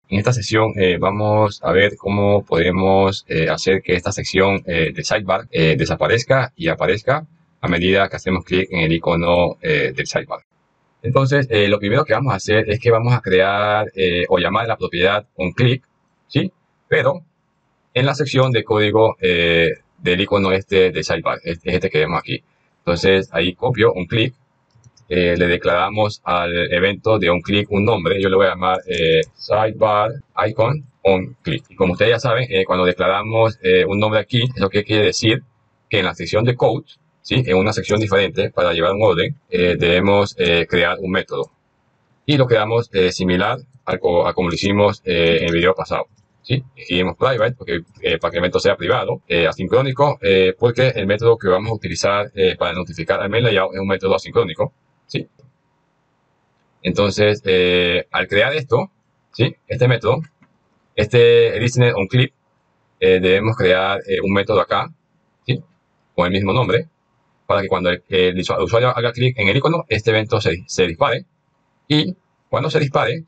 En esta sesión vamos a ver cómo podemos hacer que esta sección de sidebar desaparezca y aparezca a medida que hacemos clic en el icono del sidebar. Entonces, lo primero que vamos a hacer es que vamos a crear o llamar a la propiedad onClick, ¿sí? Pero en la sección de código del icono este de sidebar, es este que vemos aquí. Entonces, ahí copio onClick. Le declaramos al evento de onClick un nombre. Yo le voy a llamar sidebar icon onClick. Y como ustedes ya saben, cuando declaramos un nombre aquí, eso que quiere decir que en la sección de code, ¿sí? En una sección diferente para llevar un orden, debemos crear un método. Y lo creamos similar a como lo hicimos en el video pasado. ¿Sí? Escribimos private porque, para que el método sea privado, asincrónico, porque el método que vamos a utilizar para notificar al main layout es un método asincrónico. ¿Sí? Entonces, al crear esto, ¿sí? Este método, este listener onClick, debemos crear un método acá, ¿sí? Con el mismo nombre, para que cuando el usuario haga clic en el icono, este evento se dispare. Y cuando se dispare,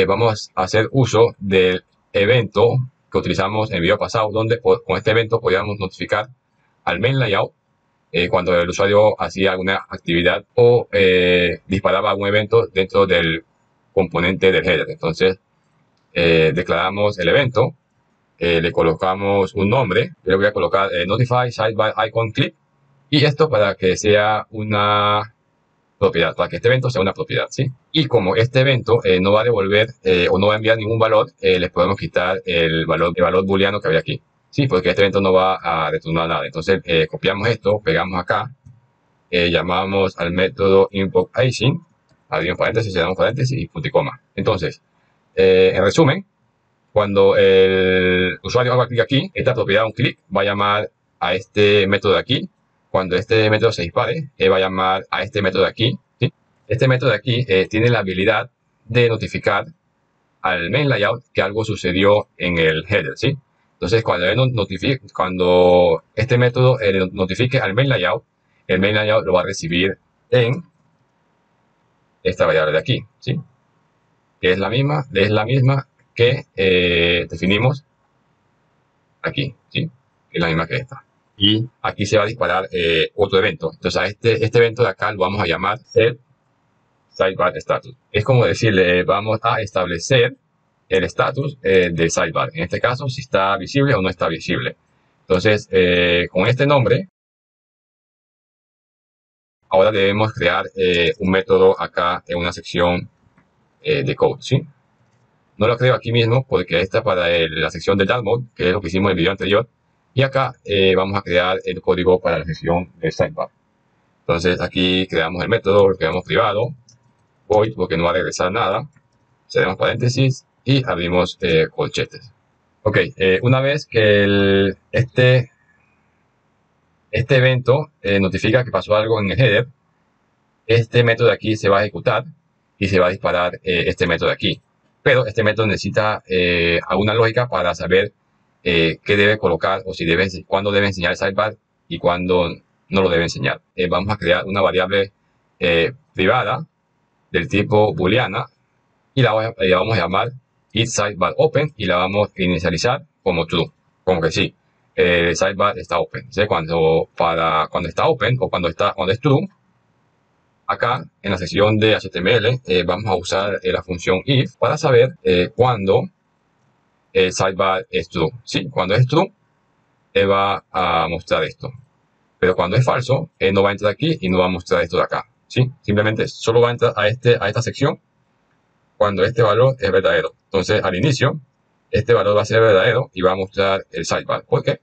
vamos a hacer uso del evento que utilizamos en el video pasado, donde con este evento podíamos notificar al main layout cuando el usuario hacía alguna actividad o disparaba algún evento dentro del componente del header. Entonces, declaramos el evento, le colocamos un nombre. Yo le voy a colocar notify sidebar icon click, y esto para que sea una propiedad, para que este evento sea una propiedad, ¿sí? Y como este evento no va a devolver o no va a enviar ningún valor, les podemos quitar el valor booleano que había aquí. Sí, porque este evento no va a retornar nada. Entonces, copiamos esto, pegamos acá, llamamos al método input-async, abrimos paréntesis, cerramos paréntesis y punto y coma. Entonces, en resumen, cuando el usuario haga clic aquí, esta propiedad onClick va a llamar a este método de aquí. Cuando este método se dispare, va a llamar a este método de aquí, ¿sí? Este método de aquí tiene la habilidad de notificar al main layout que algo sucedió en el header, ¿sí? Entonces, cuando este método notifique al main layout, el main layout lo va a recibir en esta variable de aquí, ¿sí? Que es la misma que definimos aquí, ¿sí? Que es la misma que esta. Y aquí se va a disparar otro evento. Entonces, a este evento de acá lo vamos a llamar set sidebar status. Es como decirle, vamos a establecer el status del sidebar. En este caso, si está visible o no está visible. Entonces, con este nombre, ahora debemos crear un método acá en una sección de code, ¿sí? No lo creo aquí mismo porque esta es para la sección del dark mode, que es lo que hicimos en el video anterior. Y acá vamos a crear el código para la sección de sidebar. Entonces, aquí creamos el método, lo creamos privado, void porque no va a regresar nada. Cerramos paréntesis y abrimos colchetes. Ok, una vez que este evento notifica que pasó algo en el header, este método de aquí se va a ejecutar y se va a disparar este método de aquí. Pero este método necesita alguna lógica para saber qué debe colocar o cuándo debe enseñar el sidebar y cuándo no lo debe enseñar. Vamos a crear una variable privada del tipo booleana y la vamos a llamar isSidebarOpen y la vamos a inicializar como true, como que sí, el sidebar está open. Entonces, cuando está open o cuando es true, acá en la sección de HTML vamos a usar la función if para saber cuándo el sidebar es true. Sí, cuando es true, va a mostrar esto. Pero cuando es falso, no va a entrar aquí y no va a mostrar esto de acá. ¿Sí? Simplemente solo va a entrar a esta sección cuando este valor es verdadero. Entonces, al inicio, este valor va a ser verdadero y va a mostrar el sidebar. ¿Por qué?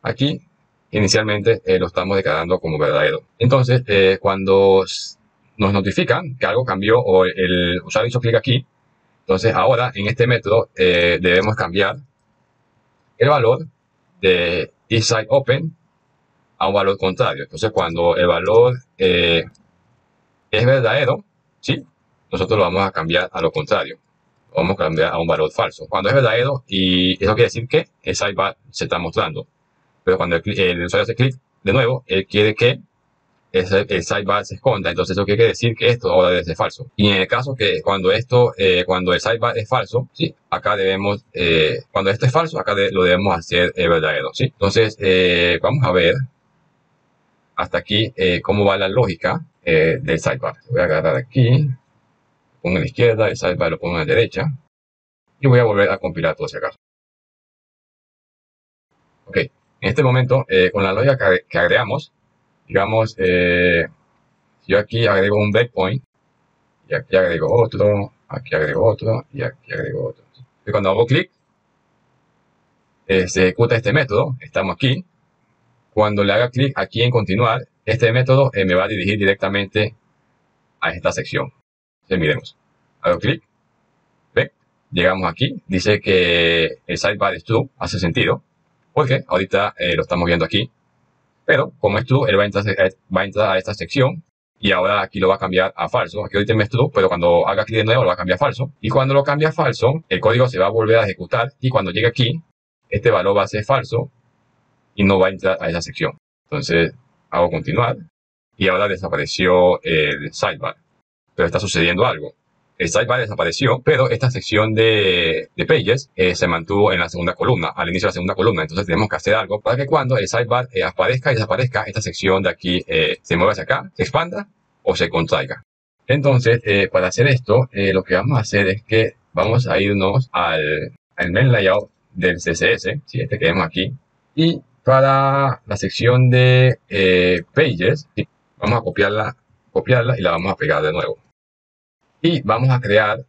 Aquí, inicialmente, lo estamos declarando como verdadero. Entonces, cuando nos notifican que algo cambió o el usuario hizo clic aquí, entonces ahora en este método debemos cambiar el valor de isSideOpen a un valor contrario. Entonces, cuando el valor es verdadero, ¿sí? Nosotros lo vamos a cambiar a lo contrario. Lo vamos a cambiar a un valor falso. Cuando es verdadero, y eso quiere decir que el sidebar se está mostrando. Pero cuando el usuario hace clic de nuevo, él quiere que el sidebar se esconda. Entonces eso quiere decir que esto ahora debe ser falso. Y en el caso que cuando cuando el sidebar es falso, ¿sí? Acá debemos, cuando esto es falso, acá lo debemos hacer verdadero, ¿sí? Entonces, vamos a ver hasta aquí cómo va la lógica del sidebar. Voy a agarrar aquí, pongo a la izquierda, el sidebar lo pongo a la derecha, y voy a volver a compilar todo si acaso. Ok, en este momento, con la lógica que agregamos, digamos, yo aquí agrego un breakpoint, y aquí agrego otro, aquí agrego otro, y aquí agrego otro. Y cuando hago clic, se ejecuta este método, estamos aquí. Cuando le haga clic aquí en continuar, este método me va a dirigir directamente a esta sección. Entonces, miremos, hago clic, ¿ven? Llegamos aquí, dice que el sidebar es true, hace sentido, porque ahorita lo estamos viendo aquí. Pero como es true, él va a entrar a esta sección y ahora aquí lo va a cambiar a falso. Aquí ahorita es true, pero cuando haga clic de nuevo lo va a cambiar a falso. Y cuando lo cambia a falso, el código se va a volver a ejecutar y cuando llegue aquí, este valor va a ser falso y no va a entrar a esa sección. Entonces hago continuar y ahora desapareció el sidebar. Pero está sucediendo algo. El sidebar desapareció, pero esta sección de pages se mantuvo en la segunda columna, al inicio de la segunda columna. Entonces tenemos que hacer algo para que cuando el sidebar aparezca y desaparezca, esta sección de aquí se mueva hacia acá, se expanda o se contraiga. Entonces, para hacer esto, lo que vamos a hacer es que vamos a irnos al main layout del CSS, ¿sí? Este que vemos aquí. Y para la sección de pages, ¿sí? Vamos a copiarla y la vamos a pegar de nuevo. Y vamos a crear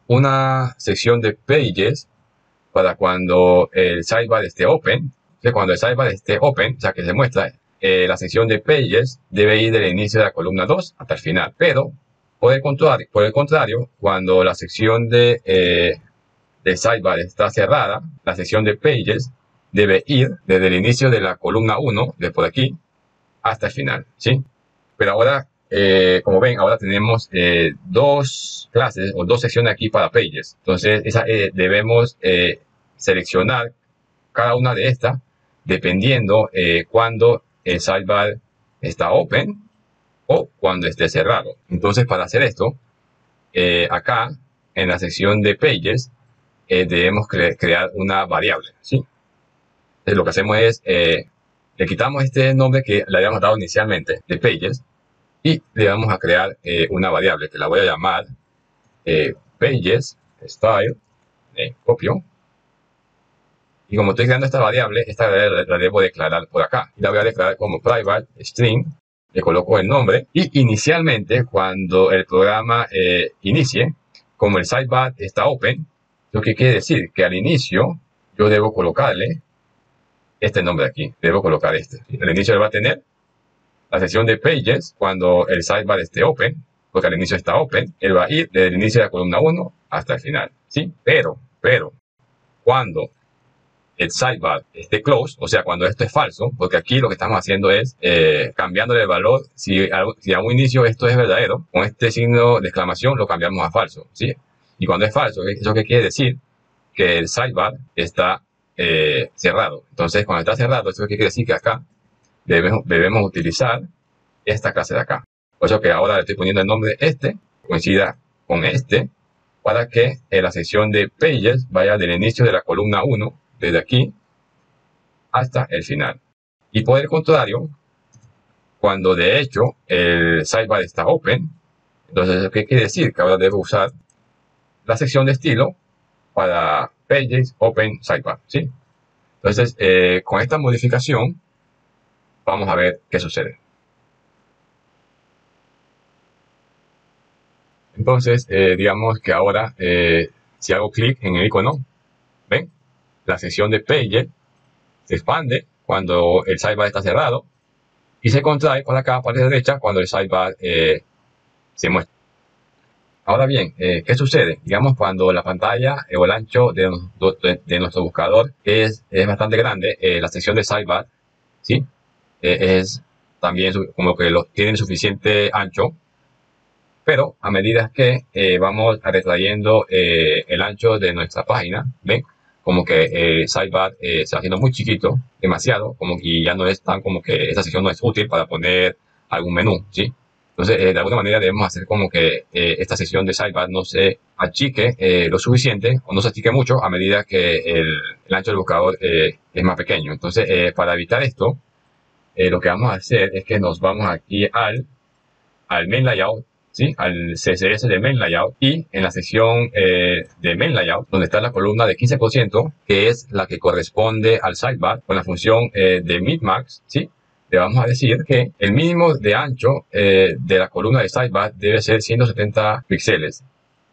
una sección de pages para cuando el sidebar esté open. Entonces, cuando el sidebar esté open, o sea que se muestra, la sección de pages debe ir del inicio de la columna 2 hasta el final. Pero, por el contrario, cuando la sección de sidebar está cerrada, la sección de pages debe ir desde el inicio de la columna 1, de por aquí, hasta el final, ¿sí? Pero ahora, como ven, ahora tenemos dos clases o dos secciones aquí para pages. Entonces, debemos seleccionar cada una de estas dependiendo cuando el sidebar está open o cuando esté cerrado. Entonces, para hacer esto, acá en la sección de pages debemos crear una variable, ¿sí? Entonces, lo que hacemos es, le quitamos este nombre que le habíamos dado inicialmente de pages y le vamos a crear una variable que la voy a llamar pages style, copio. Y como estoy creando esta variable la debo declarar por acá. Y la voy a declarar como private string, le coloco el nombre. Y inicialmente, cuando el programa inicie, como el sidebar está open, lo que quiere decir que al inicio yo debo colocarle este nombre aquí. Debo colocar este. Al inicio él va a tener la sección de pages cuando el sidebar esté open, porque al inicio está open, él va a ir desde el inicio de la columna 1 hasta el final, ¿sí? Pero, cuando el sidebar esté closed, o sea, cuando esto es falso, porque aquí lo que estamos haciendo es cambiándole el valor, si a un inicio esto es verdadero, con este signo de exclamación lo cambiamos a falso, ¿sí? Y cuando es falso, ¿eso qué quiere decir? Que el sidebar está cerrado. Entonces, cuando está cerrado, ¿eso qué quiere decir? Que acá debemos utilizar esta clase de acá. Por eso que ahora le estoy poniendo el nombre este, coincida con este, para que la sección de pages vaya del inicio de la columna 1, desde aquí, hasta el final. Y por el contrario, cuando de hecho el sidebar está open, entonces, ¿qué quiere decir? Que ahora debo usar la sección de estilo para pages open sidebar, ¿sí? Entonces, con esta modificación, vamos a ver qué sucede. Entonces, digamos que ahora, si hago clic en el icono, ¿ven? La sección de Pages se expande cuando el sidebar está cerrado y se contrae por acá, para la derecha, cuando el sidebar se muestra. Ahora bien, ¿qué sucede? Digamos, cuando la pantalla o el ancho de nuestro buscador es bastante grande, la sección de sidebar, ¿sí? Es también como que tienen suficiente ancho, pero a medida que vamos retrayendo el ancho de nuestra página, ¿ven? Como que el sidebar se va haciendo muy chiquito, demasiado, y ya no es tan como que esta sección no es útil para poner algún menú, ¿sí? Entonces, de alguna manera debemos hacer como que esta sección de sidebar no se achique lo suficiente o no se achique mucho a medida que el ancho del buscador es más pequeño. Entonces, para evitar esto, lo que vamos a hacer es que nos vamos aquí al main layout, ¿sí? Al CSS del main layout, y en la sección de main layout, donde está la columna de 15%, que es la que corresponde al sidebar, con la función de min-max, ¿sí? Le vamos a decir que el mínimo de ancho de la columna de sidebar debe ser 170 píxeles.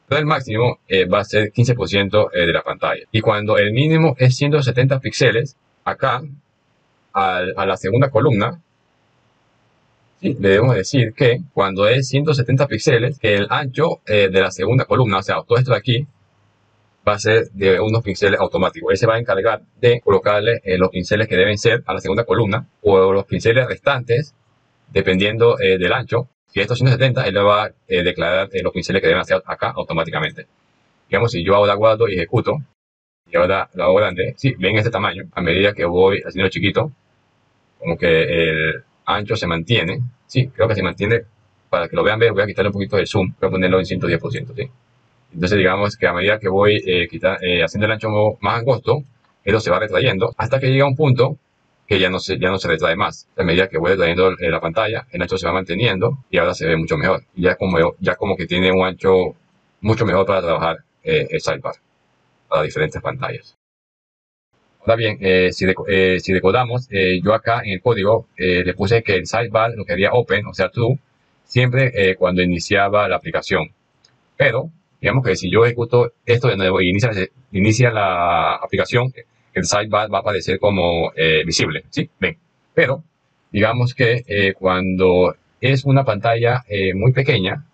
Pero el máximo va a ser 15% de la pantalla. Y cuando el mínimo es 170 píxeles, acá a la segunda columna, sí, debemos decir que cuando es 170 píxeles, que el ancho de la segunda columna, o sea, todo esto de aquí, va a ser de unos pinceles automáticos. Él se va a encargar de colocarle los pinceles que deben ser a la segunda columna o los pinceles restantes, dependiendo del ancho. Si esto es 170, él le va a declarar los pinceles que deben hacer acá automáticamente. Digamos, si yo ahora guardo y ejecuto, y ahora lo hago grande, sí, ven este tamaño, a medida que voy haciendo chiquito, como que el ancho se mantiene, sí, creo que se mantiene. Para que lo vean, voy a quitarle un poquito de zoom, voy a ponerlo en 110%, ¿sí? Entonces digamos que a medida que voy haciendo el ancho más angosto, esto se va retrayendo hasta que llega un punto que ya no se retrae más. A medida que voy retrayendo la pantalla, el ancho se va manteniendo y ahora se ve mucho mejor. Y ya como que tiene un ancho mucho mejor para trabajar el sidebar para diferentes pantallas. Ahora bien, si decodamos, yo acá en el código le puse que el sidebar lo quería open, o sea, true, siempre cuando iniciaba la aplicación. Pero, digamos que si yo ejecuto esto de nuevo y inicia la aplicación, el sidebar va a aparecer como visible, ¿sí? Ven. Pero, digamos que cuando es una pantalla muy pequeña,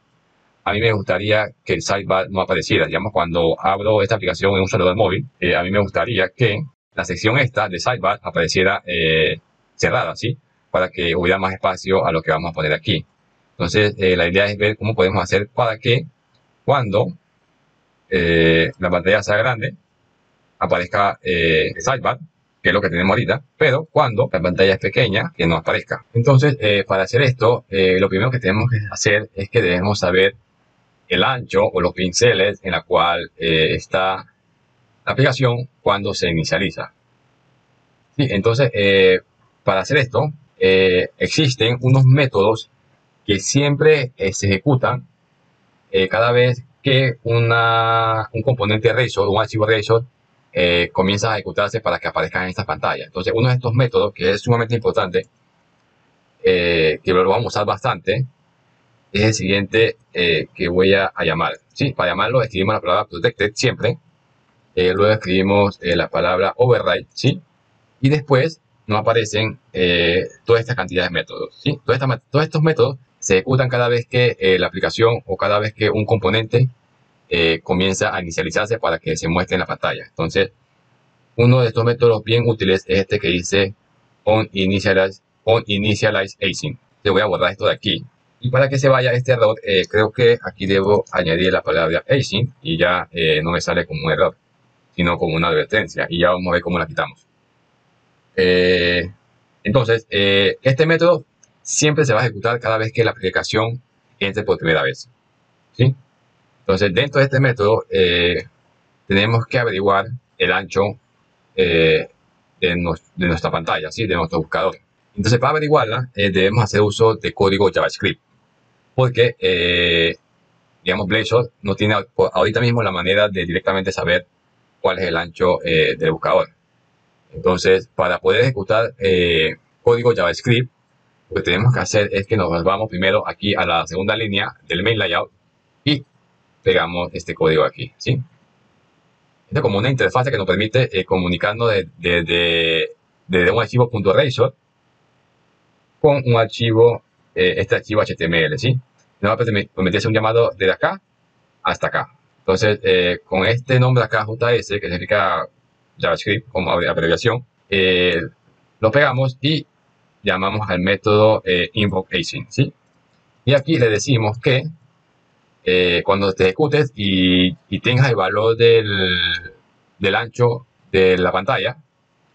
a mí me gustaría que el sidebar no apareciera. Digamos, cuando abro esta aplicación en un celular móvil, a mí me gustaría que la sección esta de sidebar apareciera cerrada, ¿sí? Para que hubiera más espacio a lo que vamos a poner aquí. Entonces, la idea es ver cómo podemos hacer para que cuando la pantalla sea grande, aparezca el sidebar, que es lo que tenemos ahorita, pero cuando la pantalla es pequeña, que no aparezca. Entonces, para hacer esto, lo primero que tenemos que hacer es que debemos saber el ancho o los pinceles en la cual está la aplicación cuando se inicializa. Sí, entonces, para hacer esto, existen unos métodos que siempre se ejecutan cada vez que un componente Razor, un archivo Razor, comienza a ejecutarse para que aparezcan en esta pantalla. Entonces, uno de estos métodos, que es sumamente importante, que lo vamos a usar bastante, es el siguiente que voy a llamar. ¿Sí? Para llamarlo, escribimos la palabra protected siempre, luego escribimos la palabra override, ¿sí? Y después nos aparecen toda esta cantidad de métodos, ¿sí? Todos estos métodos se ejecutan cada vez que la aplicación o cada vez que un componente comienza a inicializarse para que se muestre en la pantalla. Entonces, uno de estos métodos bien útiles es este que dice onInitialize async. Te voy a borrar esto de aquí. Y para que se vaya este error, creo que aquí debo añadir la palabra async y ya no me sale como un error, sino como una advertencia. Y ya vamos a ver cómo la quitamos. Entonces, este método siempre se va a ejecutar cada vez que la aplicación entre por primera vez, ¿sí? Entonces, dentro de este método, tenemos que averiguar el ancho de nuestra pantalla, ¿sí? De nuestro buscador. Entonces, para averiguarla, debemos hacer uso de código JavaScript, porque, digamos, Blazor no tiene ahorita mismo la manera de directamente saber cuál es el ancho del buscador. Entonces, para poder ejecutar código JavaScript, lo que tenemos que hacer es que nos vamos primero aquí a la segunda línea del main layout y pegamos este código aquí, ¿sí? Esto es como una interfaz que nos permite comunicarnos desde un archivo .razor con un archivo, este archivo HTML, ¿sí? Nos va a permitir hacer un llamado desde acá hasta acá. Entonces, con este nombre acá, JS, que significa JavaScript como abreviación, lo pegamos y llamamos al método invoke async, ¿sí? Y aquí le decimos que cuando te ejecutes y tengas el valor del ancho de la pantalla,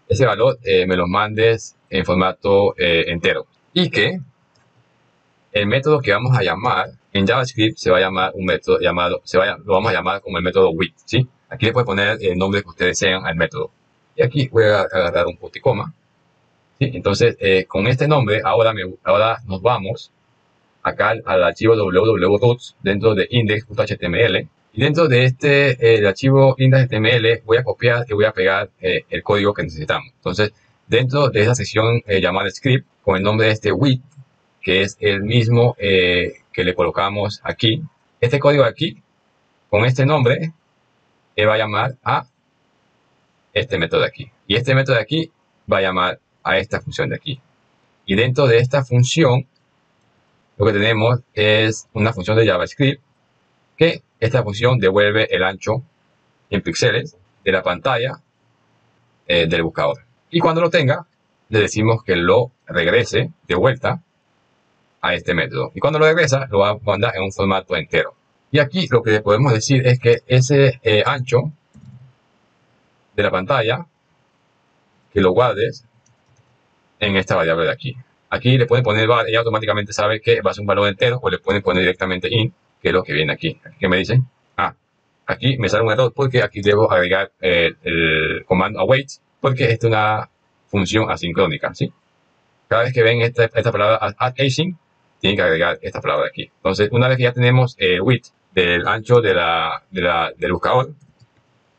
ese valor me lo mandes en formato entero. Y que el método que vamos a llamar en JavaScript se va a llamar un método llamado, lo vamos a llamar como el método with, ¿sí? Aquí le pueden poner el nombre que ustedes desean al método. Y aquí voy a agarrar un punto y coma, ¿sí? Entonces, con este nombre, ahora nos vamos acá al archivo www.routes dentro de index.html. Y dentro de el archivo index.html voy a copiar y voy a pegar el código que necesitamos. Entonces, dentro de esa sección llamada script, con el nombre de este with, que es el mismo que le colocamos aquí, este código aquí, con este nombre, va a llamar a este método de aquí. Y este método de aquí va a llamar a esta función de aquí. Y dentro de esta función, lo que tenemos es una función de JavaScript, que esta función devuelve el ancho en píxeles de la pantalla del buscador. Y cuando lo tenga, le decimos que lo regrese de vuelta a este método. Y cuando lo regresa, lo va a mandar en un formato entero. Y aquí lo que podemos decir es que ese ancho de la pantalla, que lo guardes en esta variable de aquí. Aquí le pueden poner var y automáticamente sabe que va a ser un valor entero, o le pueden poner directamente int, que es lo que viene aquí. ¿Qué me dicen? Aquí me sale un error porque aquí debo agregar el comando await, porque esta es una función asincrónica, ¿sí? Cada vez que ven esta palabra add async, tienen que agregar esta palabra aquí. Entonces, una vez que ya tenemos el width del ancho del buscador,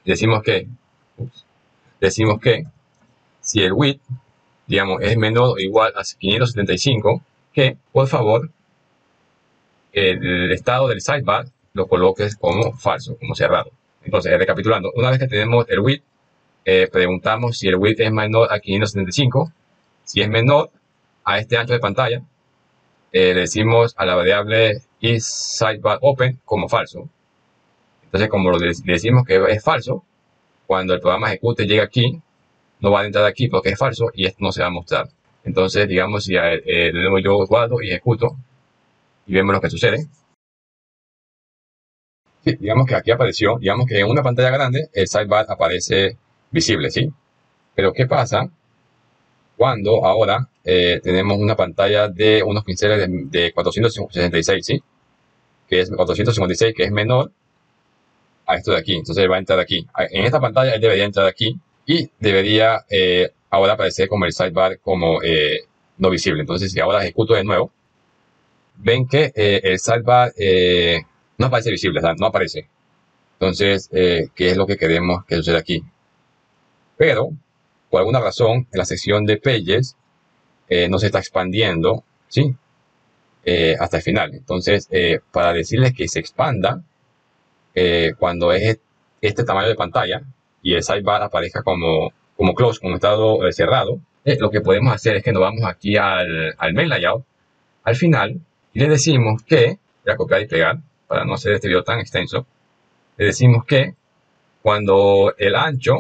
decimos que si el width, digamos, es menor o igual a 575, que por favor el estado del sidebar lo coloques como falso, como cerrado. Entonces, recapitulando, una vez que tenemos el width, preguntamos si el width es menor a 575. Si es menor a este ancho de pantalla, le decimos a la variable isSidebarOpen como falso. Entonces, como le decimos que es falso, cuando el programa ejecute llega aquí, no va a entrar aquí porque es falso y esto no se va a mostrar. Entonces, digamos, si de nuevo yo guardo y ejecuto y vemos lo que sucede. Sí, digamos que aquí apareció, digamos que en una pantalla grande el sidebar aparece visible, ¿sí? Pero ¿qué pasa cuando ahora tenemos una pantalla de unos pinceles de 466, ¿sí? Que es 456, que es menor a esto de aquí. Entonces va a entrar aquí. En esta pantalla él debería entrar aquí y debería ahora aparecer como el sidebar como no visible. Entonces, si ahora ejecuto de nuevo, ven que el sidebar no aparece visible, o sea, no aparece. Entonces, ¿qué es lo que queremos que suceda aquí? Pero, por alguna razón, en la sección de Pages no se está expandiendo, ¿sí? Hasta el final. Entonces, para decirles que se expanda, cuando es este tamaño de pantalla y el sidebar aparezca como close, como estado cerrado, lo que podemos hacer es que nos vamos aquí al main layout, al final, y le decimos que, voy a copiar y pegar para no hacer este video tan extenso, le decimos que cuando el ancho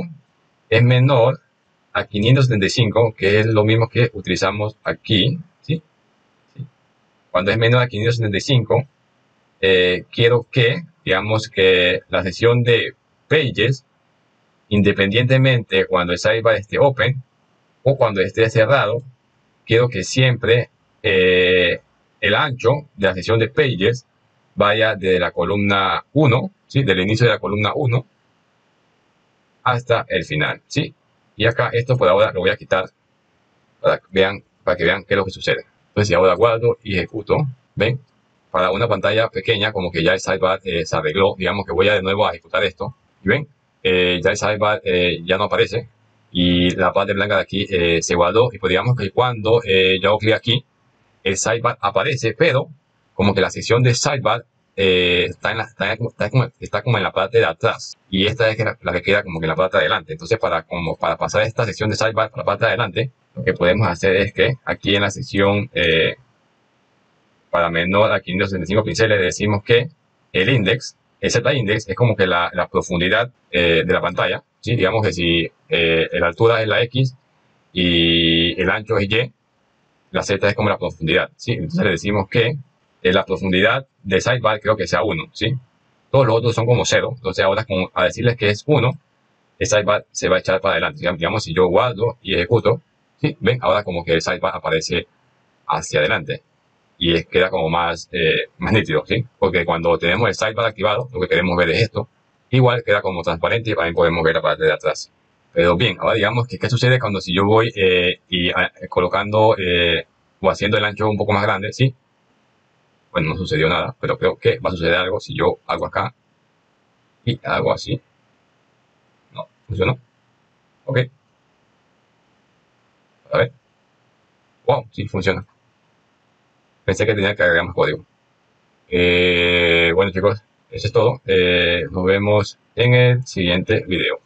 es menor a 575, que es lo mismo que utilizamos aquí, ¿sí? Cuando es menor a 575, quiero que, digamos que la sección de Pages, independientemente cuando el sidebar esté open o cuando esté cerrado, quiero que siempre el ancho de la sección de Pages vaya de la columna 1, ¿sí? Del inicio de la columna 1 hasta el final, ¿sí? Y acá esto por ahora lo voy a quitar para que vean qué es lo que sucede. Entonces, si ahora guardo y ejecuto, ¿ven? Para una pantalla pequeña, como que ya el sidebar se arregló, digamos que voy a de nuevo a ejecutar esto, y ven, ya el sidebar ya no aparece, y la parte blanca de aquí se guardó, y pues digamos que cuando yo hago clic aquí, el sidebar aparece, pero como que la sección de sidebar está como en la parte de atrás, y esta es la que queda como que en la parte de adelante. Entonces, para pasar esta sección de sidebar para la parte de adelante, lo que podemos hacer es que aquí en la sección para menor a 565 pinceles le decimos que el index, el z-index, es como que la profundidad de la pantalla, ¿sí? Digamos que si la altura es la x y el ancho es y, la z es como la profundidad, ¿sí? Entonces le decimos que la profundidad de sidebar creo que sea 1, ¿sí? Todos los otros son como 0, entonces ahora a decirles que es 1, el sidebar se va a echar para adelante. Digamos, si yo guardo y ejecuto, ¿sí? Ven, ahora como que el sidebar aparece hacia adelante. y queda como más nítido, ¿sí? Porque cuando tenemos el sidebar activado, lo que queremos ver es esto. Igual queda como transparente y también podemos ver la parte de atrás. Pero bien, ahora digamos que qué sucede cuando si yo voy colocando o haciendo el ancho un poco más grande, ¿sí? Bueno, no sucedió nada, pero creo que va a suceder algo si yo hago acá y hago así. No, funcionó. Ok, a ver. Wow, sí, funciona. Pensé que tenía que agregar más código. Bueno chicos, eso es todo. Nos vemos en el siguiente video.